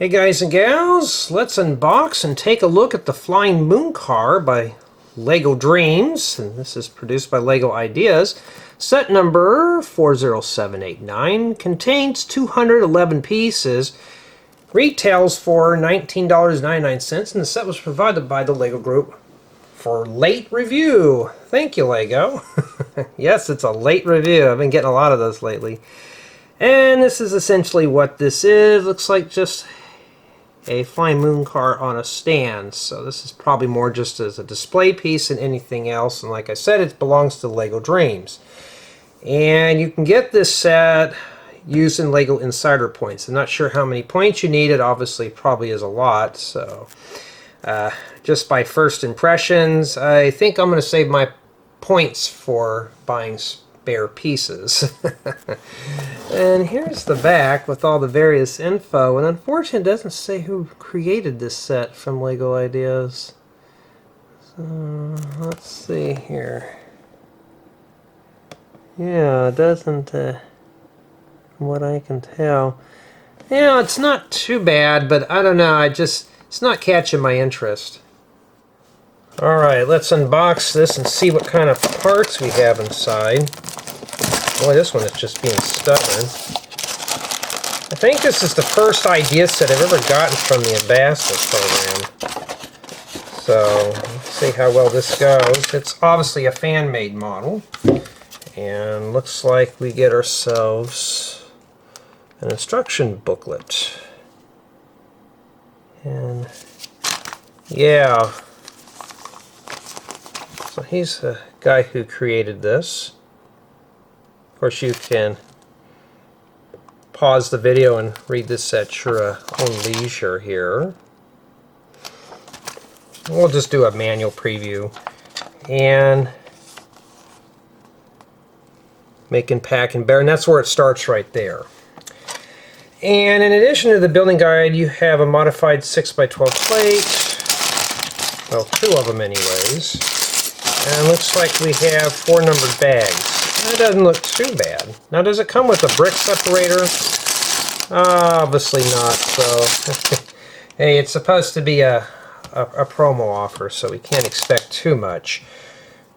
Hey guys and gals, let's unbox and take a look at the Flying Moon Car by Lego Dreams, and this is produced by Lego Ideas. Set number 40789 contains 211 pieces, retails for $19.99, and the set was provided by the Lego Group for late review. Thank you, Lego. Yes, it's a late review. I've been getting a lot of those lately. And this is essentially what this is. Looks like just a Flying Moon Car on a stand. So this is probably more just as a display piece than anything else. And like I said, it belongs to Lego Dreams. And you can get this set using Lego Insider points. I'm not sure how many points you need. It obviously probably is a lot. So just by first impressions, I think I'm going to save my points for buying spare pieces. And here's the back with all the various info, and unfortunately it doesn't say who created this set from Lego Ideas. So let's see here. Yeah, it doesn't, from what I can tell. Yeah, it's not too bad, but I don't know, it's not catching my interest. Alright, let's unbox this and see what kind of parts we have inside. Boy, this one is just being stubborn. I think this is the first idea set I've ever gotten from the Ambassador program. So, let's see how well this goes. It's obviously a fan-made model. And looks like we get ourselves an instruction booklet. And, yeah. So he's the guy who created this. Of course, you can pause the video and read this at your own leisure here. We'll just do a manual preview. And make and pack and bear, and that's where it starts right there. And in addition to the building guide, you have a modified 6x12 plate. Well, 2 of them anyways. And it looks like we have 4 numbered bags. That doesn't look too bad. Now, does it come with a brick separator? Obviously not. So, hey, it's supposed to be a promo offer, so we can't expect too much.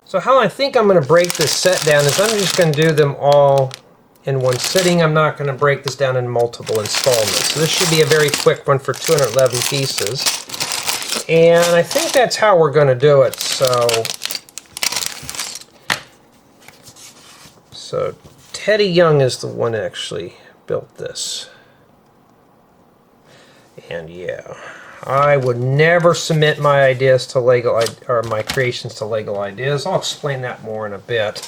So how I think I'm going to break this set down is I'm just going to do them all in one sitting. I'm not going to break this down in multiple installments. So this should be a very quick one for 211 pieces. And I think that's how we're going to do it. So Teddy Young is the one that actually built this. And yeah, I would never submit my ideas to Lego, or my creations to Lego Ideas. I'll explain that more in a bit.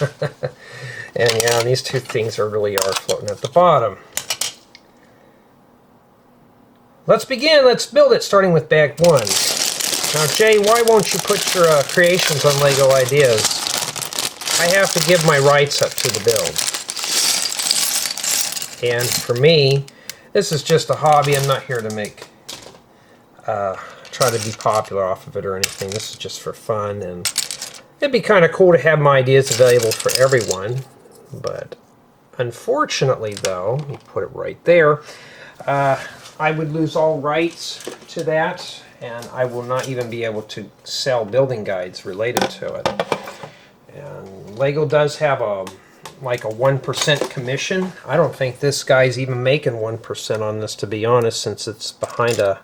And yeah, these 2 things really are floating at the bottom. Let's begin. Let's build it, starting with bag 1. Now, Jay, why won't you put your creations on Lego Ideas? I have to give my rights up to the build. And for me, this is just a hobby. I'm not here to make try to be popular off of it or anything. This is just for fun, and it'd be kind of cool to have my ideas available for everyone. But unfortunately, though, let me put it right there, I would lose all rights to that, and I will not even be able to sell building guides related to it. And Lego does have like a 1% commission. I don't think this guy's even making 1% on this, to be honest, since it's behind a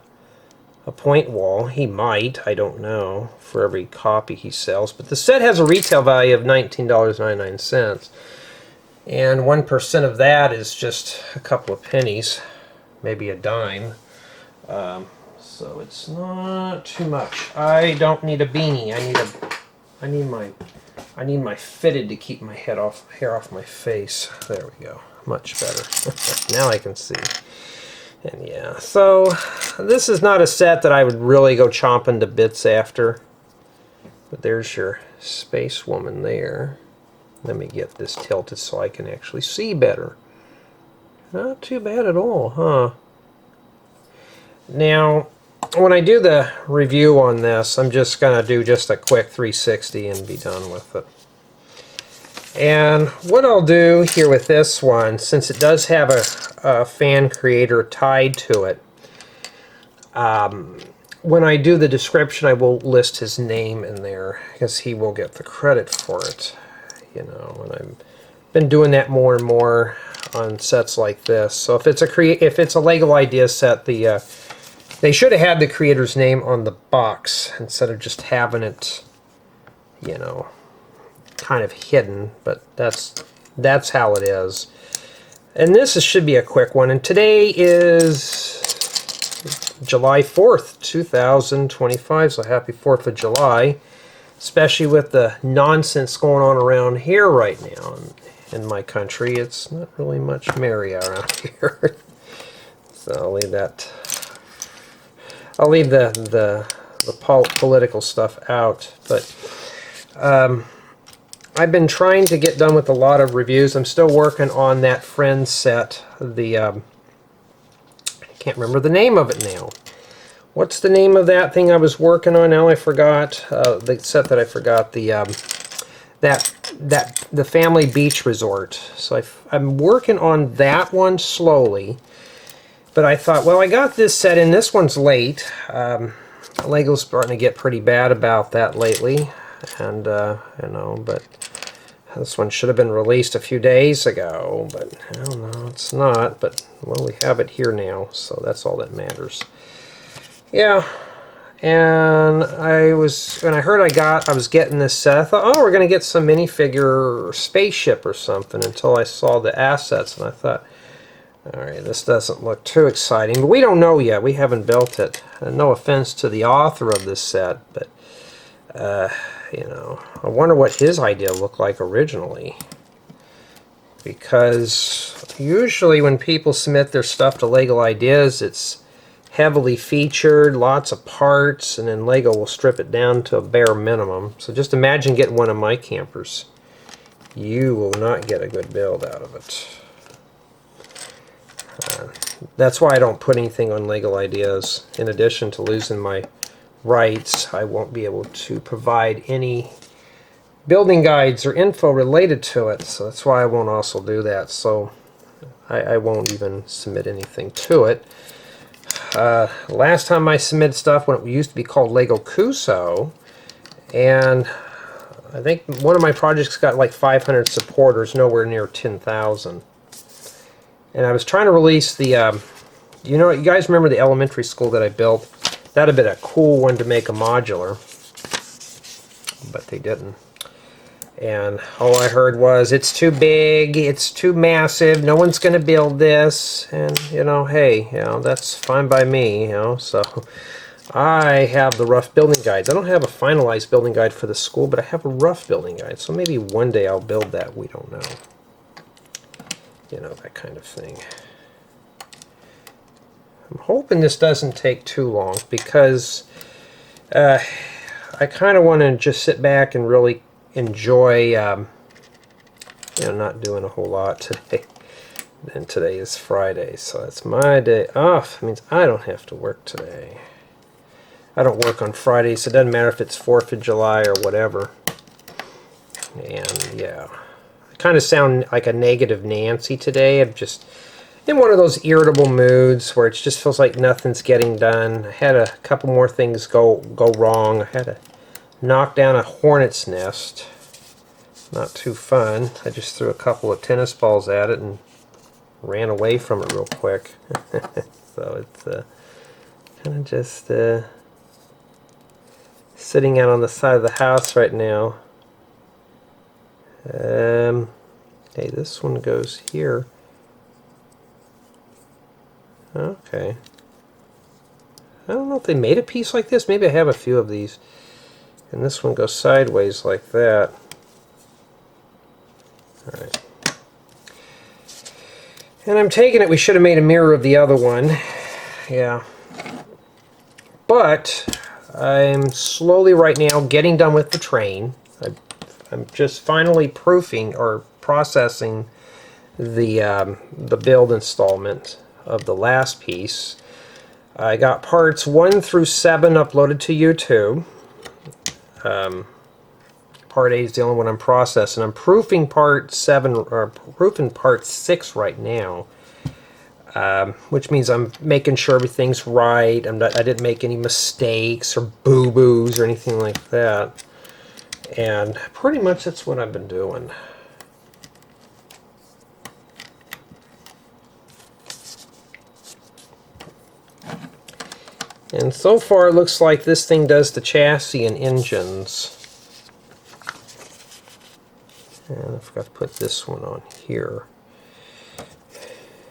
point wall. He might, I don't know, for every copy he sells. But the set has a retail value of $19.99. And 1% of that is just a couple of pennies, maybe a dime. So it's not too much. I don't need a beanie. I need my fitted to keep my hair off my face. There we go. Much better. Now I can see. And yeah, so this is not a set that I would really go chomping to bits after. But there's your space woman there. Let me get this tilted so I can actually see better. Not too bad at all, huh? Now, when I do the review on this, I'm just going to do just a quick 360 and be done with it. And what I'll do here with this one, since it does have a fan creator tied to it, When I do the description, I will list his name in there because he will get the credit for it. You know, and I've been doing that more and more on sets like this. So if it's a Lego idea set, they should have had the creator's name on the box instead of just having it, you know, kind of hidden. But that's how it is. And this should be a quick one. And today is July 4th, 2025, so happy 4th of July, especially with the nonsense going on around here right now in my country. It's not really much merry around here. So I'll leave that. I'll leave the political stuff out, but I've been trying to get done with a lot of reviews. I'm still working on that Friends set, the I can't remember the name of it now. What's the name of that thing I was working on? Now I forgot. The set that I forgot. The Family Beach Resort. So I'm working on that one slowly. But I thought, well, I got this set in. This one's late. Lego's starting to get pretty bad about that lately, and you know, but this one should have been released a few days ago, but I don't know, it's not. But well, we have it here now, so that's all that matters. Yeah, and when I heard I was getting this set, I thought, oh, we're gonna get some minifigure or spaceship or something, until I saw the assets, and I thought, all right, this doesn't look too exciting, but we don't know yet. We haven't built it. No offense to the author of this set, but you know, I wonder what his idea looked like originally. Because usually when people submit their stuff to Lego Ideas, it's heavily featured, lots of parts, and then Lego will strip it down to a bare minimum. So just imagine getting one of my campers. You will not get a good build out of it. That's why I don't put anything on Lego Ideas. In addition to losing my rights, I won't be able to provide any building guides or info related to it, so that's why I won't also do that. So I won't even submit anything to it. Last time I submitted stuff, when it used to be called Lego Kuso, and I think one of my projects got like 500 supporters, nowhere near 10,000. And I was trying to release the, you know, you guys remember the elementary school that I built? That'd have been a cool one to make a modular, but they didn't. And all I heard was, it's too big, it's too massive, no one's going to build this. And, you know, hey, you know, that's fine by me, you know. So I have the rough building guides. I don't have a finalized building guide for the school, but I have a rough building guide. So maybe one day I'll build that, we don't know. You know, that kind of thing. I'm hoping this doesn't take too long, because I kind of want to just sit back and really enjoy, you know, not doing a whole lot today. And today is Friday, so it's my day off. It means I don't have to work today. I don't work on Fridays, so it doesn't matter if it's 4th of July or whatever. And yeah, I kind of sound like a negative Nancy today. I'm just in one of those irritable moods where it just feels like nothing's getting done. I had a couple more things go wrong. I had to knock down a hornet's nest. Not too fun. I just threw a couple of tennis balls at it and ran away from it real quick. So it's kind of just sitting out on the side of the house right now. Hey, this one goes here. Okay. I don't know if they made a piece like this. Maybe I have a few of these. And this one goes sideways like that. Alright. And I'm taking it we should have made a mirror of the other one. Yeah. But I'm slowly right now getting done with the train. I'm just finally proofing or processing the build installment of the last piece. I got parts 1 through 7 uploaded to YouTube. Part 8 is the only one I'm processing. I'm proofing part 7 or proofing part 6 right now. which means I'm making sure everything's right. I didn't make any mistakes or boo-boos or anything like that. And pretty much that's what I've been doing. And so far it looks like this thing does the chassis and engines. And I forgot to put this one on here.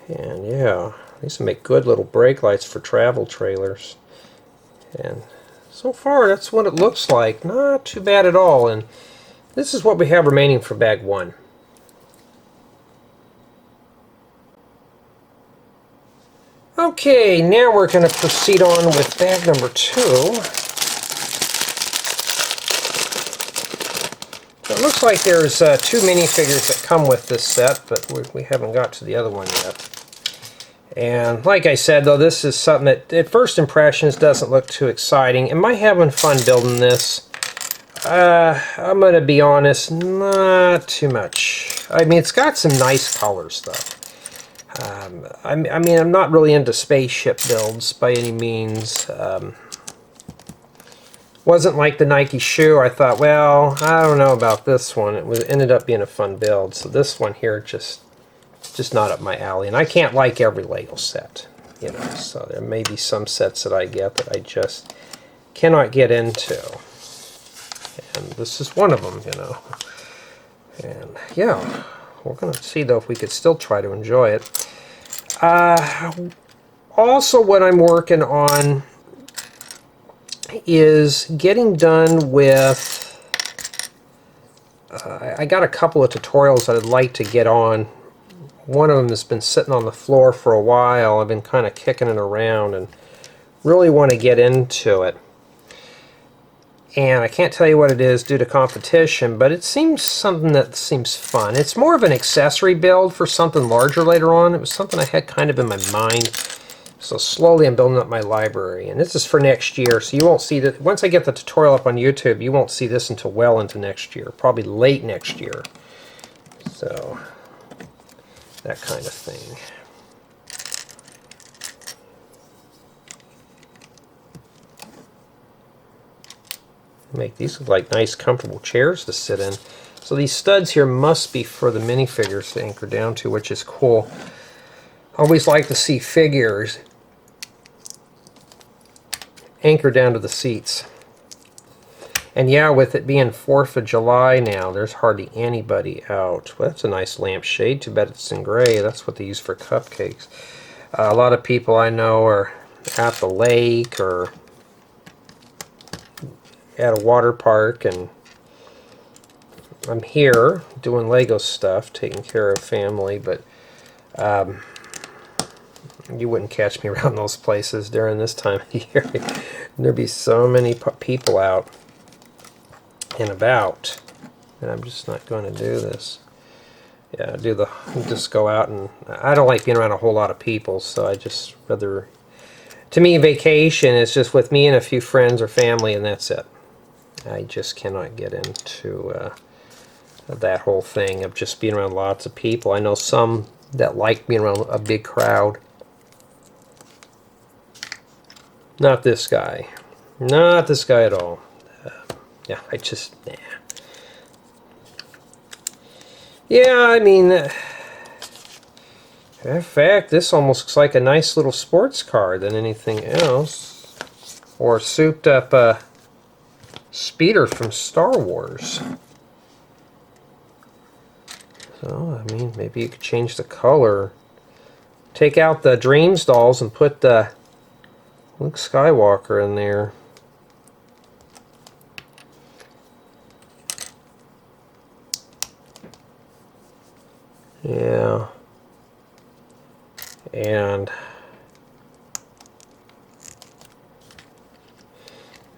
And yeah, these make good little brake lights for travel trailers. And so far that's what it looks like. Not too bad at all. And this is what we have remaining for bag 1. Okay, now we're going to proceed on with bag number 2. So it looks like there's 2 minifigures that come with this set, but we haven't got to the other one yet. And like I said, though, this is something that at first impressions doesn't look too exciting. Am I having fun building this? I'm going to be honest, not too much. I mean, it's got some nice colors, though. I mean, I'm not really into spaceship builds by any means. Wasn't like the Nike shoe. I thought, well, I don't know about this one. It ended up being a fun build. So this one here just not up my alley. And I can't like every Lego set, you know. So there may be some sets that I get that I just cannot get into. And this is one of them, you know. And yeah, we're going to see, though, if we could still try to enjoy it. Also, what I'm working on is getting done with... I got a couple of tutorials that I'd like to get on. One of them has been sitting on the floor for a while. I've been kind of kicking it around and really want to get into it. And I can't tell you what it is due to competition, but it seems something that seems fun. It's more of an accessory build for something larger later on. It was something I had kind of in my mind. So slowly I'm building up my library. And this is for next year, so you won't see that. Once I get the tutorial up on YouTube, you won't see this until well into next year. Probably late next year. So, that kind of thing. Make these look like nice comfortable chairs to sit in. So these studs here must be for the minifigures to anchor down to, which is cool. I always like to see figures anchor down to the seats. And yeah, with it being 4th of July now, there's hardly anybody out. Well, that's a nice lampshade. Too bad it's in gray. That's what they use for cupcakes. A lot of people I know are at the lake or at a water park, and I'm here doing Lego stuff, taking care of family, but you wouldn't catch me around those places during this time of year. There'd be so many people out and about, and I'm just not going to do this. Yeah, just go out, and I don't like being around a whole lot of people, so I just rather, to me, vacation is just with me and a few friends or family, and that's it. I just cannot get into that whole thing of just being around lots of people. I know some that like being around a big crowd. Not this guy. Not this guy at all. Yeah, I just, nah. Yeah, I mean, in fact, this almost looks like a nice little sports car than anything else. Or a souped up speeder from Star Wars. So, I mean, maybe you could change the color. Take out the Dreams dolls and put the Luke Skywalker in there. Yeah. And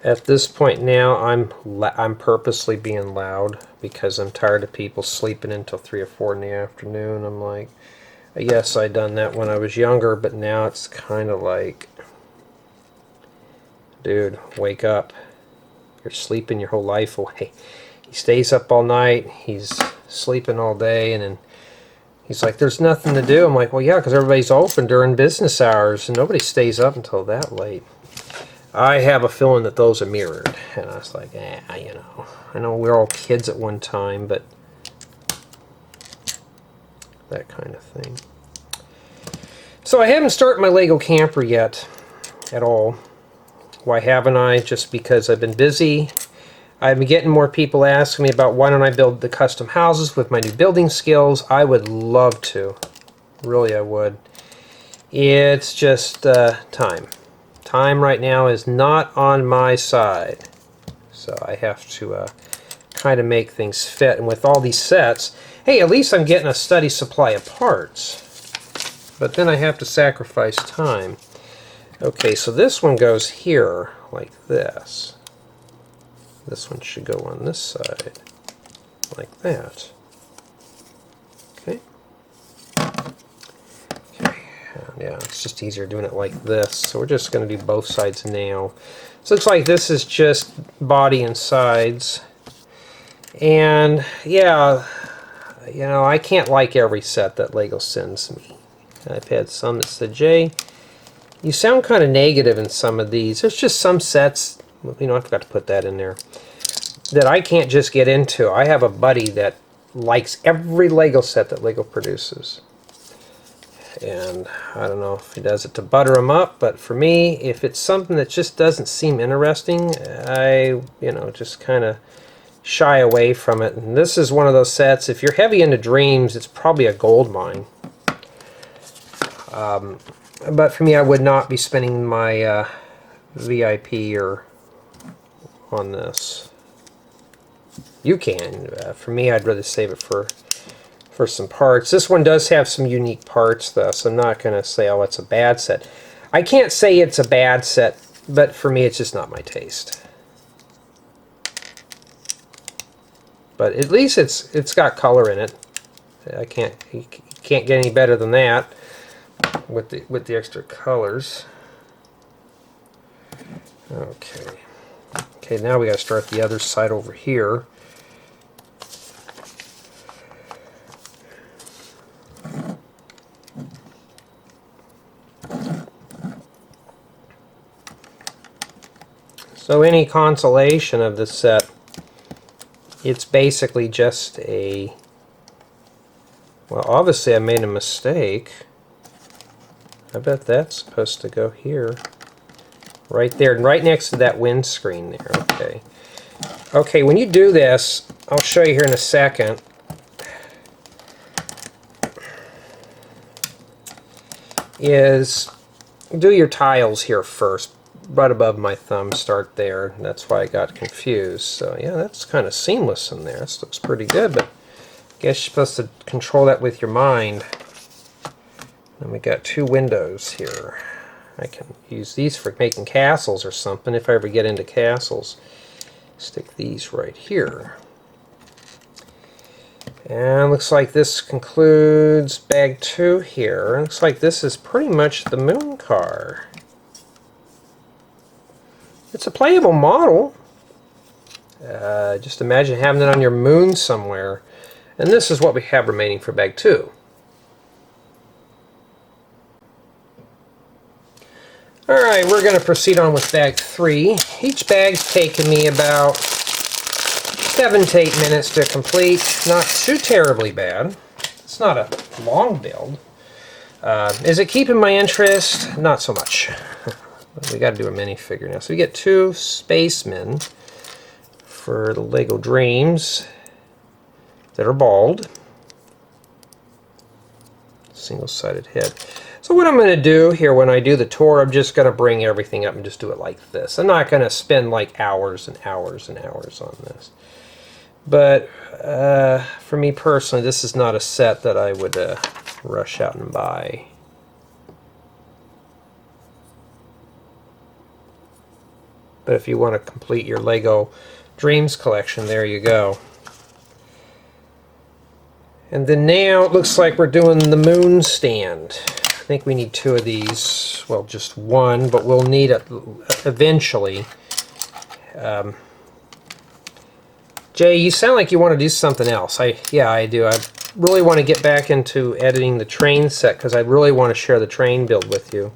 at this point now, I'm purposely being loud because I'm tired of people sleeping until 3 or 4 in the afternoon. I'm like, yes, I done that when I was younger, but now it's kind of like, dude, wake up. You're sleeping your whole life away. He stays up all night, he's sleeping all day, and then He's like, there's nothing to do. I'm like, well, yeah, because everybody's open during business hours, and nobody stays up until that late. I have a feeling that those are mirrored. And I was like, you know. I know we were all kids at one time, but that kind of thing. So I haven't started my Lego camper yet at all. Why haven't I? Just because I've been busy. I've been getting more people asking me about why don't I build the custom houses with my new building skills. I would love to. Really, I would. It's just time. Time right now is not on my side. So I have to kind of make things fit. And with all these sets, hey, at least I'm getting a steady supply of parts. But then I have to sacrifice time. Okay, so this one goes here like this. This one should go on this side like that. Okay. Okay. Yeah, it's just easier doing it like this. So we're just going to do both sides now. So it looks like this is just body and sides. And yeah, you know, I can't like every set that Lego sends me. I've had some that said, Jay, you sound kind of negative in some of these. There's just some sets, you know, I forgot to put that in there, that I can't just get into. I have a buddy that likes every Lego set that Lego produces. And I don't know if he does it to butter them up, but for me, if it's something that just doesn't seem interesting, I, you know, just kind of shy away from it. And this is one of those sets, if you're heavy into dreams, it's probably a gold mine. But for me, I would not be spending my VIP or on this. You can. For me, I'd rather save it for some parts. This one does have some unique parts, though, so I'm not going to say, oh, it's a bad set. I can't say it's a bad set, but for me, it's just not my taste. But at least it's got color in it. You can't get any better than that with the extra colors. Okay. Okay, now we got to start the other side over here. So any consolation of this set, it's basically just a, well, obviously I made a mistake. I bet that's supposed to go here. Right there, right next to that windscreen there. Okay. Okay, when you do this, I'll show you here in a second. Is do your tiles here first. Right above my thumb, start there. That's why I got confused. So yeah, that's kind of seamless in there. This looks pretty good, but I guess you're supposed to control that with your mind. And we got two windows here. I can use these for making castles or something if I ever get into castles. Stick these right here. And looks like this concludes bag 2 here. Looks like this is pretty much the moon car. It's a playable model. Just imagine having it on your moon somewhere. And this is what we have remaining for bag 2. Alright, we're going to proceed on with bag 3. Each bag's taken me about 7 to 8 minutes to complete. Not too terribly bad. It's not a long build. Is it keeping my interest? Not so much. We got to do a minifigure now. So we get 2 Spacemen for the Lego Dreams that are bald. Single-sided head. So what I'm going to do here when I do the tour, I'm just going to bring everything up and just do it like this. I'm not going to spend like hours and hours and hours on this. But for me personally, this is not a set that I would rush out and buy. But if you want to complete your Lego Dreams collection, there you go. And then now it looks like we're doing the moon stand. I think we need 2 of these. Well, just 1, but we'll need it eventually. Jay, you sound like you want to do something else. Yeah, I do. really want to get back into editing the train set because I really want to share the train build with you.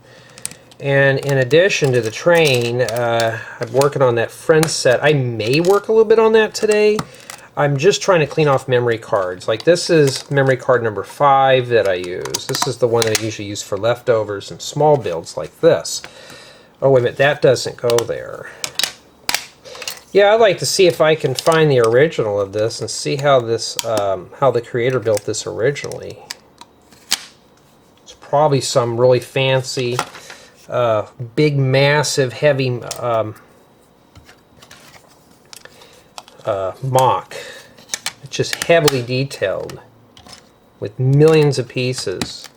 And in addition to the train, I'm working on that friend set. I may work a little bit on that today. I'm just trying to clean off memory cards. Like this is memory card number 5 that I use. This is the one that I usually use for leftovers and small builds like this. Oh, wait a minute, that doesn't go there. Yeah, I'd like to see if I can find the original of this and see how this, how the creator built this originally. It's probably some really fancy, big, massive, heavy mock. It's just heavily detailed with millions of pieces.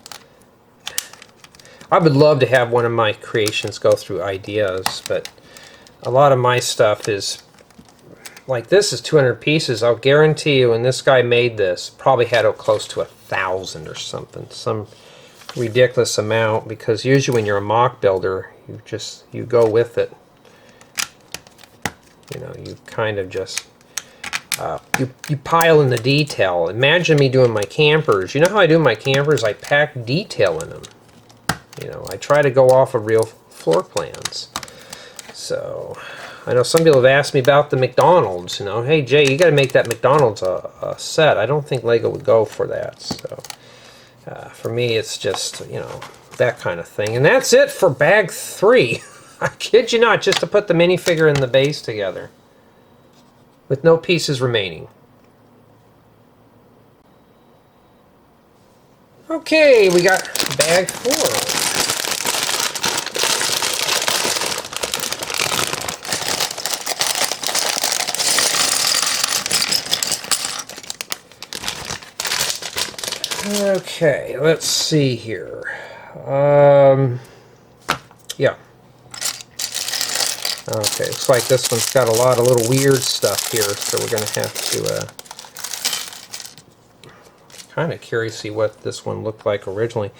I would love to have one of my creations go through ideas, but a lot of my stuff is like this is 200 pieces. I'll guarantee you when this guy made this probably had it close to 1,000 or something, some ridiculous amount, because usually when you're a mock builder you go with it. You know, you kind of just you pile in the detail. Imagine me doing my campers. You know how I do my campers? I pack detail in them. You know, I try to go off of real floor plans. So, I know some people have asked me about the McDonald's. You know, hey Jay, you got to make that McDonald's a set. I don't think Lego would go for that. So, for me, it's just, you know, that kind of thing. And that's it for bag 3. I kid you not, just to put the minifigure and the base together, with no pieces remaining. Okay, we got bag 4. Okay, let's see here. Yeah. Okay, looks like this one's got a lot of little weird stuff here, so we're going to have to kind of curious to see what this one looked like originally.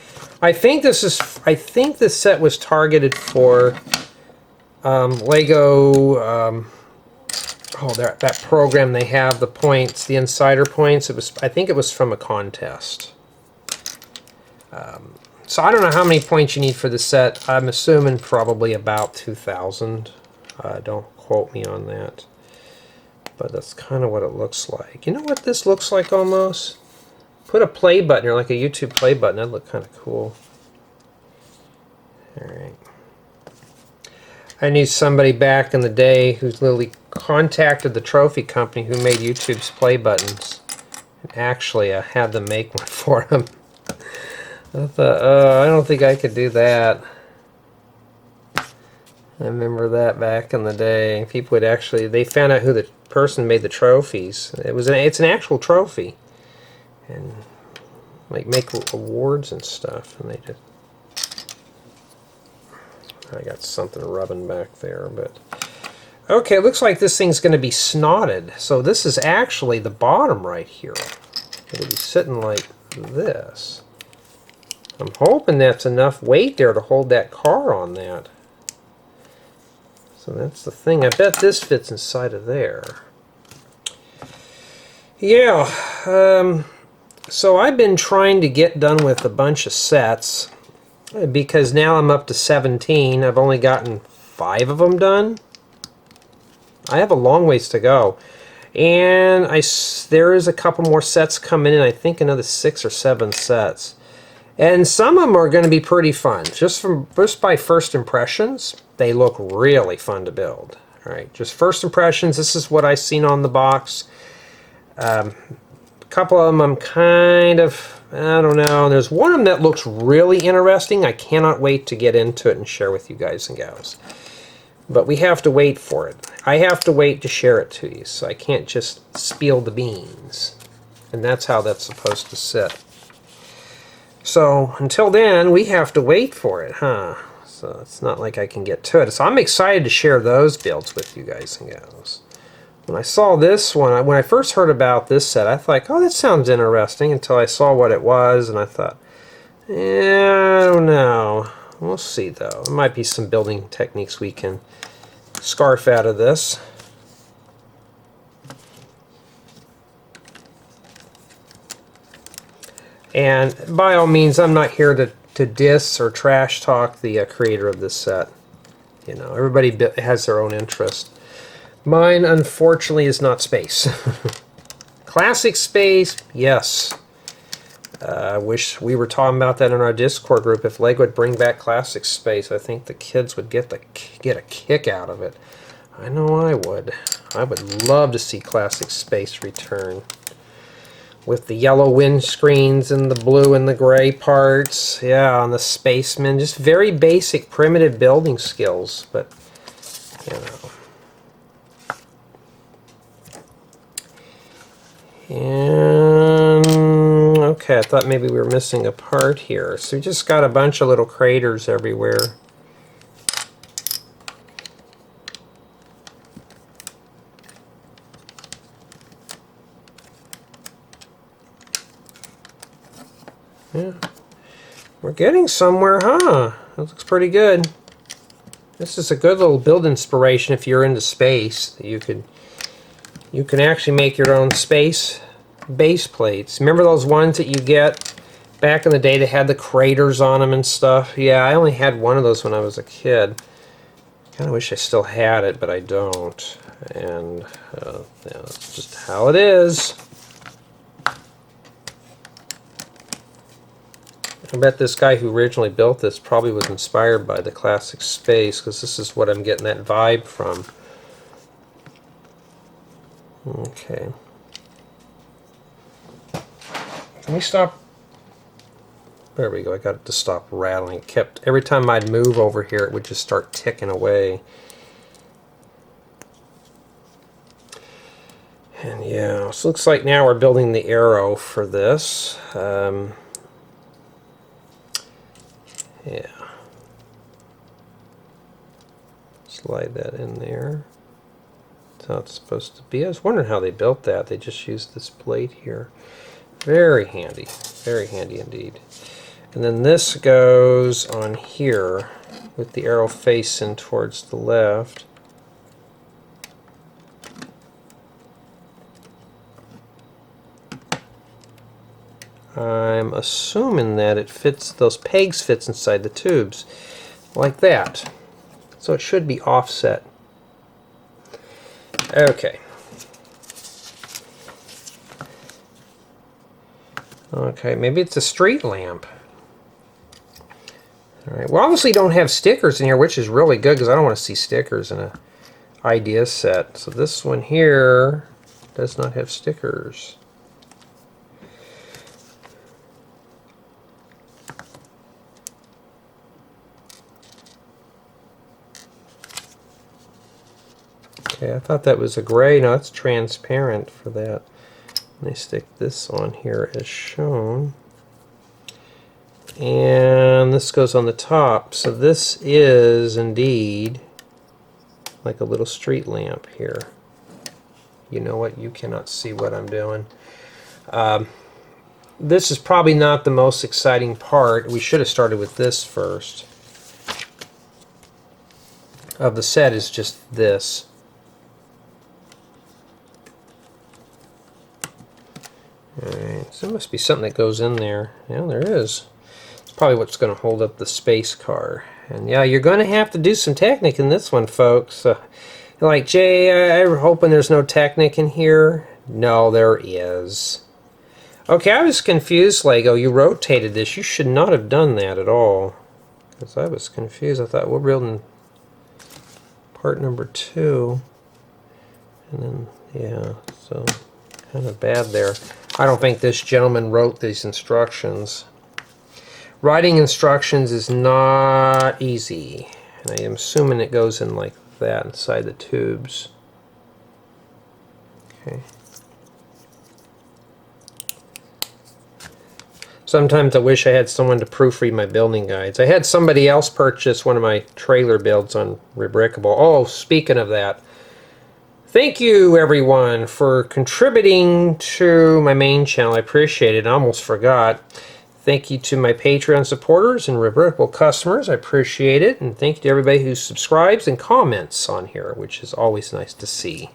I think this set was targeted for Lego. That program they have, the points, the insider points. I think it was from a contest. So I don't know how many points you need for the set. I'm assuming probably about 2,000. Don't quote me on that. But that's kind of what it looks like. You know what this looks like almost? Put a play button or like a YouTube play button. That'd look kind of cool. Alright. I knew somebody back in the day who's literally contacted the trophy company who made YouTube's play buttons. And actually had them make one for him. I thought, I don't think I could do that. I remember that back in the day. People would actually, they found out who the person made the trophies. It's an actual trophy. And like make awards and stuff. And they just, I got something rubbing back there, but okay, it looks like this thing's going to be snotted. So this is actually the bottom right here. It'll be sitting like this. I'm hoping that's enough weight there to hold that car on that. So that's the thing. I bet this fits inside of there. Yeah. So I've been trying to get done with a bunch of sets because now I'm up to 17. I've only gotten 5 of them done. I have a long ways to go. And there is a couple more sets coming in. I think another 6 or 7 sets. And some of them are going to be pretty fun. Just by first impressions, they look really fun to build. All right, just first impressions. This is what I've seen on the box. A couple of them I'm kind of, I don't know. There's one of them that looks really interesting. I cannot wait to get into it and share with you guys and gals. But we have to wait for it. I have to wait to share it to you, so I can't just spill the beans. And that's how that's supposed to sit. So until then, we have to wait for it, huh? So it's not like I can get to it. So I'm excited to share those builds with you guys and gals. When I saw this one, when I first heard about this set, I thought, oh, that sounds interesting, until I saw what it was, and I thought, yeah, I don't know. We'll see, though. There might be some building techniques we can scarf out of this. And by all means, I'm not here to diss or trash talk the creator of this set. You know, everybody has their own interest. Mine, unfortunately, is not space. Classic space, yes. I wish we were talking about that in our Discord group. If LEGO would bring back classic space, I think the kids would get a kick out of it. I know I would. I would love to see classic space return. With the yellow windscreens and the blue and the gray parts. Yeah, on the Spaceman. Just very basic, primitive building skills. But, you know. And, okay, I thought maybe we were missing a part here. So we just got a bunch of little craters everywhere. Yeah, we're getting somewhere, huh? That looks pretty good. This is a good little build inspiration if you're into space. You can actually make your own space base plates. Remember those ones that you get back in the day that had the craters on them and stuff? Yeah, I only had one of those when I was a kid. Kind of wish I still had it, but I don't. And yeah, that's just how it is. I bet this guy who originally built this probably was inspired by the classic space, because this is what I'm getting that vibe from. Okay. Can we stop? There we go. I got it to stop rattling. It kept, every time I'd move over here, it would just start ticking away. And yeah, so it looks like now we're building the arrow for this. Yeah. Slide that in there. That's how it's supposed to be. I was wondering how they built that. They just used this plate here. Very handy. Very handy indeed. And then this goes on here with the arrow facing towards the left. I'm assuming that it fits, those pegs fits inside the tubes like that. So it should be offset. Okay. Okay, maybe it's a street lamp. Alright, we obviously don't have stickers in here, which is really good because I don't want to see stickers in a idea set. So this one here does not have stickers. Okay, I thought that was a gray. No, it's transparent for that. Let me stick this on here as shown. And this goes on the top. So this is indeed like a little street lamp here. You know what? You cannot see what I'm doing. This is probably not the most exciting part. We should have started with this first. Of the set is just this. Alright, so there must be something that goes in there. Yeah, there is. It's probably what's going to hold up the space car. And yeah, you're going to have to do some Technic in this one, folks. Like, Jay, I'm hoping there's no Technic in here. No, there is. Okay, I was confused, Lego. You rotated this. You should not have done that at all. Because I was confused. I thought we're building part number 2. And then, yeah, so kind of bad there. I don't think this gentleman wrote these instructions. Writing instructions is not easy. And I am assuming it goes in like that inside the tubes. Okay. Sometimes I wish I had someone to proofread my building guides. I had somebody else purchase one of my trailer builds on Rebrickable. Oh, speaking of that, thank you everyone for contributing to my main channel. I appreciate it. I almost forgot. Thank you to my Patreon supporters and Rebrickable customers. I appreciate it. And thank you to everybody who subscribes and comments on here, which is always nice to see.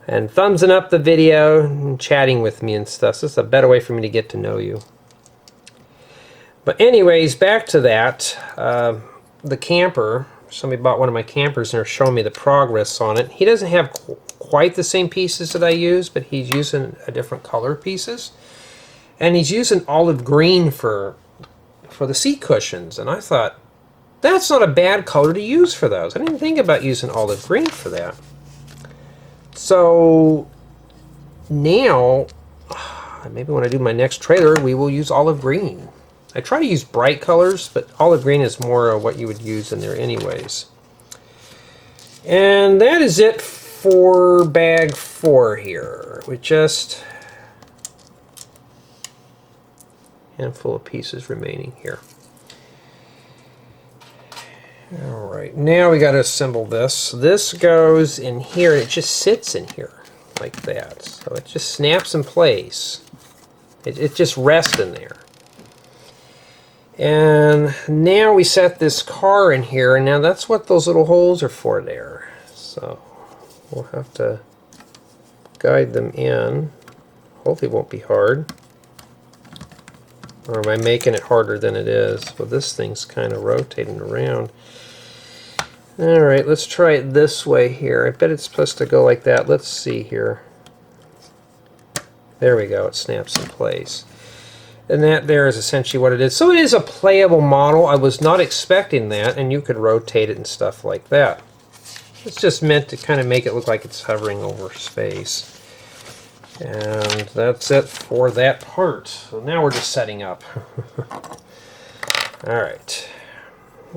And thumbsing up the video and chatting with me and stuff. This is a better way for me to get to know you. But anyways, back to that. The camper, somebody bought one of my campers and they're showing me the progress on it. He doesn't have quite the same pieces that I use, but he's using a different color pieces. And he's using olive green for the seat cushions. And I thought, that's not a bad color to use for those. I didn't think about using olive green for that. So now, maybe when I do my next trailer, we will use olive green. I try to use bright colors, but olive green is more what you would use in there anyways. And that is it for bag 4 here. With just a handful of pieces remaining here. Alright, now we got to assemble this. This goes in here, it just sits in here like that. So it just snaps in place. It just rests in there. And now we set this car in here, and now that's what those little holes are for there. So we'll have to guide them in. Hopefully it won't be hard. Or am I making it harder than it is? Well, this thing's kind of rotating around. Alright, let's try it this way here. I bet it's supposed to go like that. Let's see here. There we go, it snaps in place. And that there is essentially what it is. So it is a playable model. I was not expecting that, and you could rotate it and stuff like that. It's just meant to kind of make it look like it's hovering over space. And that's it for that part. So now we're just setting up. Alright.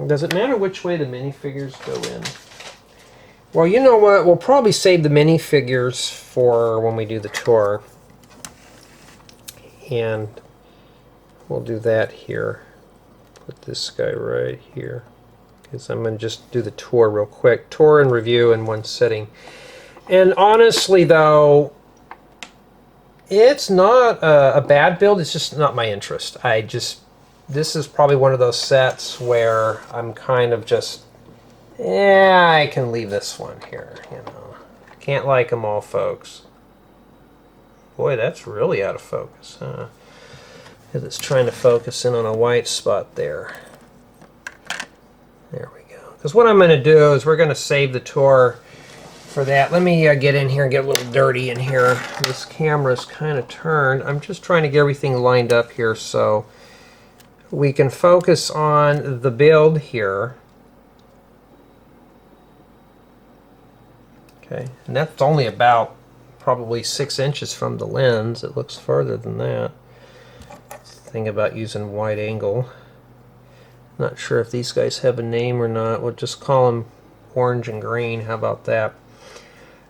Does it matter which way the minifigures go in? Well, you know what? We'll probably save the minifigures for when we do the tour. And we'll do that here. Put this guy right here. Because I'm going to just do the tour real quick. Tour and review in one sitting. And honestly, though, it's not a bad build. It's just not my interest. This is probably one of those sets where I'm kind of just, yeah, I can leave this one here. You know, can't like them all, folks. Boy, that's really out of focus, huh? Because it's trying to focus in on a white spot there. There we go. Because what I'm going to do is we're going to save the tour for that. Let me get in here and get a little dirty in here. This camera's kind of turned. I'm just trying to get everything lined up here so we can focus on the build here. Okay, and that's only about probably 6 inches from the lens. It looks further than that. Thing about using wide angle. Not sure if these guys have a name or not. We'll just call them orange and green. How about that?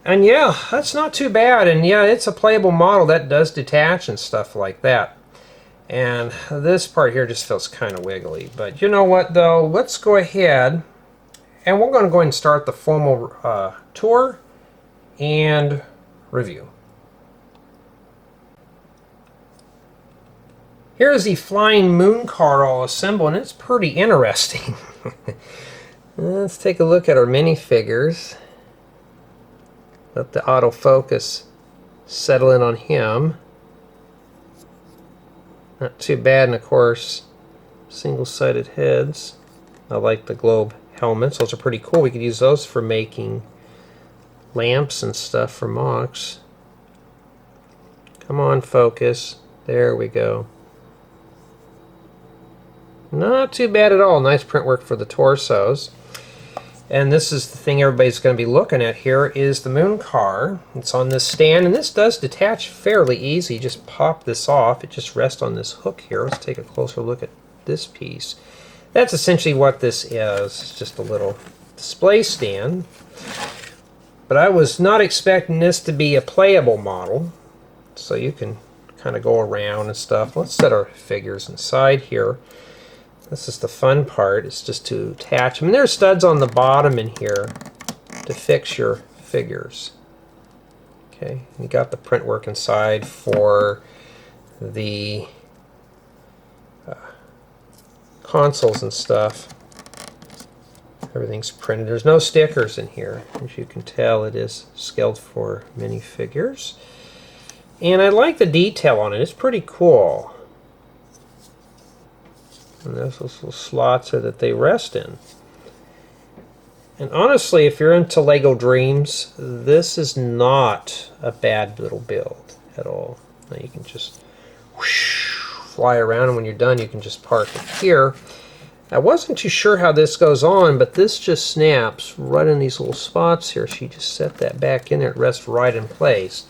And yeah, that's not too bad. And yeah, it's a playable model that does detach and stuff like that. And this part here just feels kind of wiggly. But you know what though? Let's go ahead and we're going to go ahead and start the formal tour and review. Here's the flying moon car all assembled, and it's pretty interesting. Let's take a look at our minifigures. Let the autofocus settle in on him. Not too bad, and of course, single-sided heads. I like the globe helmets. Those are pretty cool. We could use those for making lamps and stuff for mocks. Come on, focus. There we go. Not too bad at all. Nice print work for the torsos. And this is the thing everybody's going to be looking at here is the moon car. It's on this stand, and this does detach fairly easy. Just pop this off. It just rests on this hook here. Let's take a closer look at this piece. That's essentially what this is. It's just a little display stand. But I was not expecting this to be a playable model. So you can kind of go around and stuff. Let's set our figures inside here. This is the fun part. It's just to attach them. And there's studs on the bottom in here to fix your figures. Okay, you got the print work inside for the consoles and stuff. Everything's printed. There's no stickers in here. As you can tell, it is scaled for minifigures. And I like the detail on it. It's pretty cool. And those little slots are that they rest in. And honestly, if you're into Lego Dreams, this is not a bad little build at all. Now you can just whoosh, fly around, and when you're done, you can just park it here. I wasn't too sure how this goes on, but this just snaps right in these little spots here. So you just set that back in there, it rests right in place.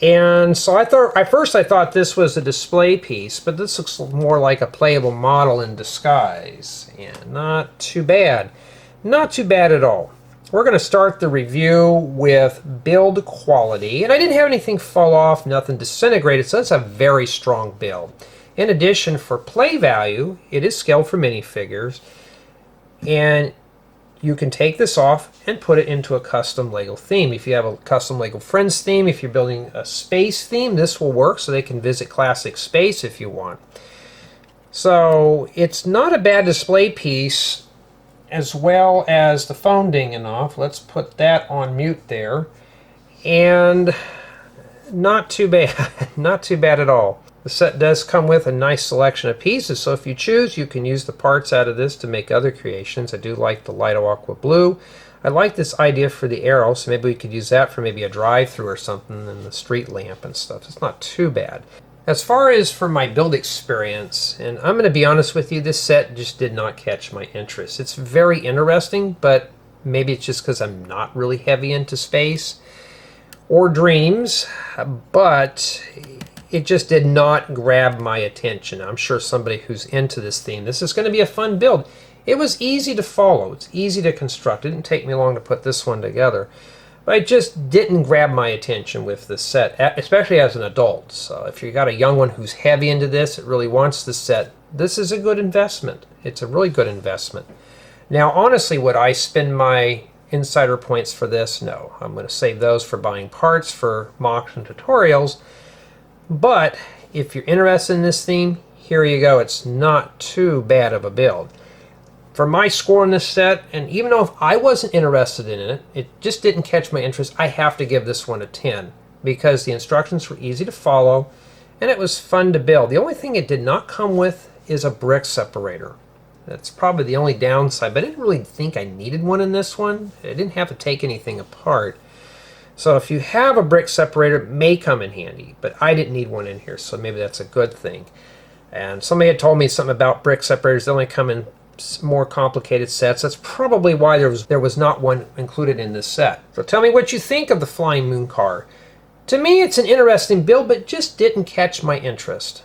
And so at first I thought this was a display piece, but this looks more like a playable model in disguise. And not too bad. Not too bad at all. We're going to start the review with build quality. And I didn't have anything fall off, nothing disintegrated, so that's a very strong build. In addition, for play value, it is scaled for minifigures. And you can take this off and put it into a custom Lego theme. If you have a custom Lego Friends theme, if you're building a space theme, this will work, so they can visit classic space if you want. So it's not a bad display piece, as well as the phone dinging off. Let's put that on mute there. And not too bad. Not too bad at all. The set does come with a nice selection of pieces, so if you choose, you can use the parts out of this to make other creations. I do like the light aqua blue. I like this idea for the arrow, so maybe we could use that for maybe a drive-through or something, and the street lamp and stuff. It's not too bad. As far as for my build experience, and I'm going to be honest with you, this set just did not catch my interest. It's very interesting, but maybe it's just because I'm not really heavy into space or dreams, but it just did not grab my attention. I'm sure somebody who's into this theme, this is going to be a fun build. It was easy to follow. It's easy to construct. It didn't take me long to put this one together. But it just didn't grab my attention with this set, especially as an adult. So if you got a young one who's heavy into this, it really wants this set, this is a good investment. It's a really good investment. Now, honestly, would I spend my insider points for this? No. I'm going to save those for buying parts for mocks and tutorials. But if you're interested in this theme, here you go. It's not too bad of a build. For my score on this set, and even though if I wasn't interested in it, it just didn't catch my interest, I have to give this one a 10 because the instructions were easy to follow and it was fun to build. The only thing it did not come with is a brick separator. That's probably the only downside, but I didn't really think I needed one in this one. I didn't have to take anything apart. So if you have a brick separator, it may come in handy, but I didn't need one in here, so maybe that's a good thing. And somebody had told me something about brick separators. They only come in more complicated sets. That's probably why there was not one included in this set. So tell me what you think of the flying moon car. To me, it's an interesting build, but just didn't catch my interest.